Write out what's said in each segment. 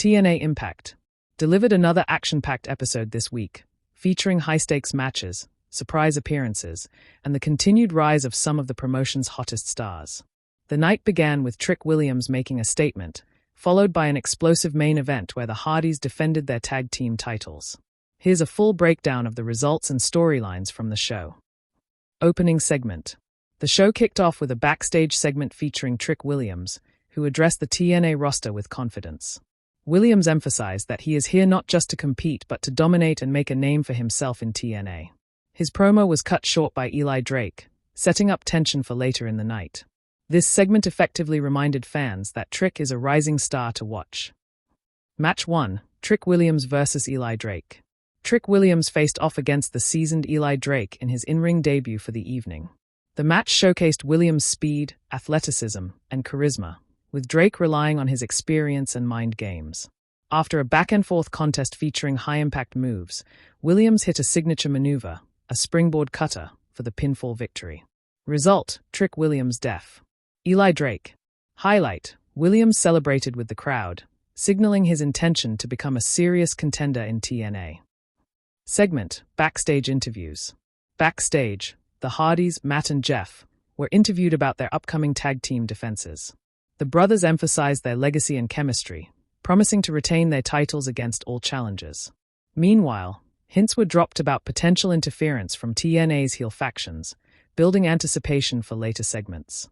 TNA iMPACT delivered another action-packed episode this week, featuring high-stakes matches, surprise appearances, and the continued rise of some of the promotion's hottest stars. The night began with Trick Williams making a statement, followed by an explosive main event where the Hardys defended their tag team titles. Here's a full breakdown of the results and storylines from the show. Opening segment. The show kicked off with a backstage segment featuring Trick Williams, who addressed the TNA roster with confidence. Williams emphasized that he is here not just to compete but to dominate and make a name for himself in TNA. His promo was cut short by Eli Drake, setting up tension for later in the night. This segment effectively reminded fans that Trick is a rising star to watch. Match 1, Trick Williams vs. Eli Drake. Trick Williams faced off against the seasoned Eli Drake in his in-ring debut for the evening. The match showcased Williams' speed, athleticism, and charisma, with Drake relying on his experience and mind games. After a back-and-forth contest featuring high-impact moves, Williams hit a signature maneuver, a springboard cutter, for the pinfall victory. Result, Trick Williams def. Eli Drake. Highlight, Williams celebrated with the crowd, signaling his intention to become a serious contender in TNA. Segment, Backstage Interviews. Backstage, the Hardys, Matt and Jeff, were interviewed about their upcoming tag team defenses. The brothers emphasized their legacy and chemistry, promising to retain their titles against all challengers. Meanwhile, hints were dropped about potential interference from TNA's heel factions, building anticipation for later segments.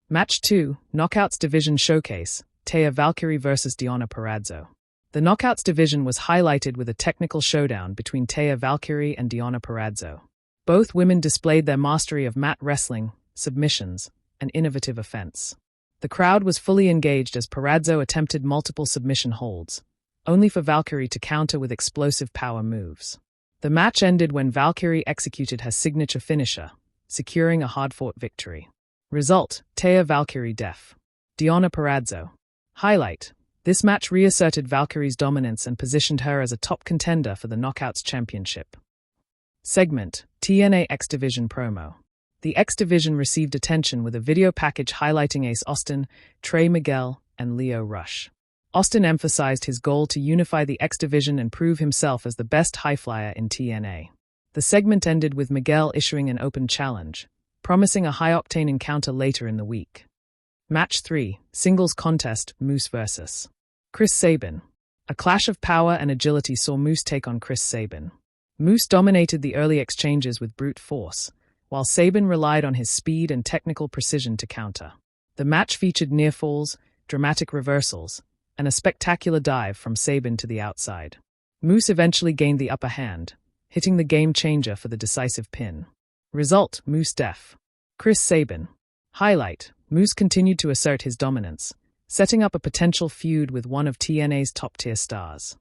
Match 2, Knockouts Division Showcase, Taya Valkyrie vs. Deonna Purrazzo. The Knockouts division was highlighted with a technical showdown between Taya Valkyrie and Deonna Purrazzo. Both women displayed their mastery of mat wrestling, submissions, and innovative offense. The crowd was fully engaged as Purrazzo attempted multiple submission holds, only for Valkyrie to counter with explosive power moves. The match ended when Valkyrie executed her signature finisher, securing a hard-fought victory. Result, Taya Valkyrie def. Deonna Purrazzo. Highlight, this match reasserted Valkyrie's dominance and positioned her as a top contender for the Knockouts Championship. Segment, TNA X Division promo. The X Division received attention with a video package highlighting Ace Austin, Trey Miguel, and Lio Rush. Austin emphasized his goal to unify the X Division and prove himself as the best highflyer in TNA. The segment ended with Miguel issuing an open challenge, promising a high-octane encounter later in the week. Match 3, Singles Contest, Moose vs. Chris Sabin. A clash of power and agility saw Moose take on Chris Sabin. Moose dominated the early exchanges with brute force, while Sabin relied on his speed and technical precision to counter. The match featured near falls, dramatic reversals, and a spectacular dive from Sabin to the outside. Moose eventually gained the upper hand, hitting the game-changer for the decisive pin. Result, Moose def. Chris Sabin. Highlight, Moose continued to assert his dominance, setting up a potential feud with one of TNA's top-tier stars.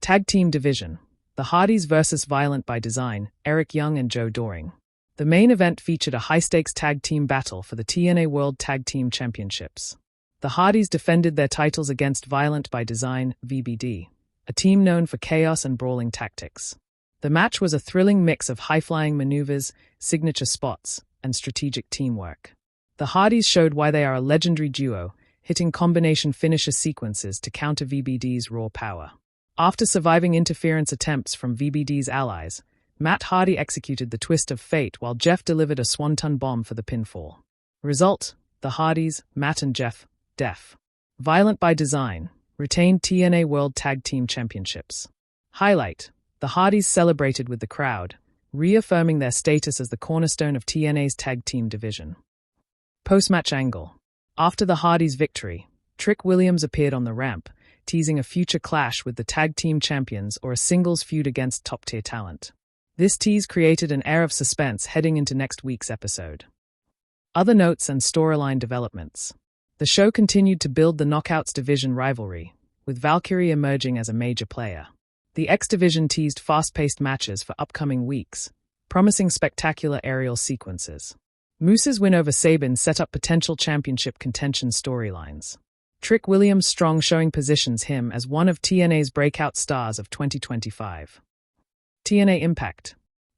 Tag Team Division. The Hardys vs. Violent by Design, Eric Young and Joe Doring. The main event featured a high-stakes tag team battle for the TNA World Tag Team Championships. The Hardys defended their titles against Violent by Design, VBD, a team known for chaos and brawling tactics. The match was a thrilling mix of high-flying maneuvers, signature spots, and strategic teamwork. The Hardys showed why they are a legendary duo, hitting combination finisher sequences to counter VBD's raw power. After surviving interference attempts from VBD's allies, Matt Hardy executed the twist of fate while Jeff delivered a swanton bomb for the pinfall. Result, the Hardys, Matt and Jeff, def. Violent by Design, retained TNA World Tag Team Championships. Highlight, the Hardys celebrated with the crowd, reaffirming their status as the cornerstone of TNA's tag team division. Post-match angle. After the Hardys' victory, Trick Williams appeared on the ramp, teasing a future clash with the tag team champions or a singles feud against top-tier talent. This tease created an air of suspense heading into next week's episode. Other notes and storyline developments. The show continued to build the Knockouts division rivalry, with Valkyrie emerging as a major player. The X Division teased fast-paced matches for upcoming weeks, promising spectacular aerial sequences. Moose's win over Sabin set up potential championship contention storylines. Trick Williams' strong showing positions him as one of TNA's breakout stars of 2025. TNA iMPACT.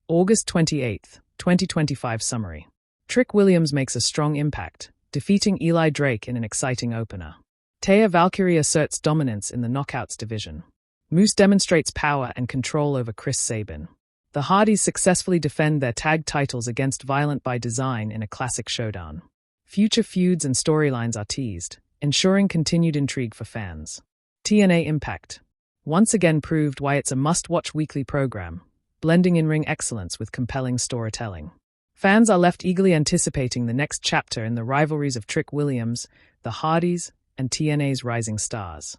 August 28, 2025 summary. Trick Williams makes a strong impact, defeating Eli Drake in an exciting opener. Taya Valkyrie asserts dominance in the Knockouts division. Moose demonstrates power and control over Chris Sabin. The Hardys successfully defend their tag titles against Violent by Design in a classic showdown. Future feuds and storylines are teased, ensuring continued intrigue for fans. TNA iMPACT once again proved why it's a must-watch weekly program, blending in-ring excellence with compelling storytelling. Fans are left eagerly anticipating the next chapter in the rivalries of Trick Williams, the Hardys, and TNA's rising stars.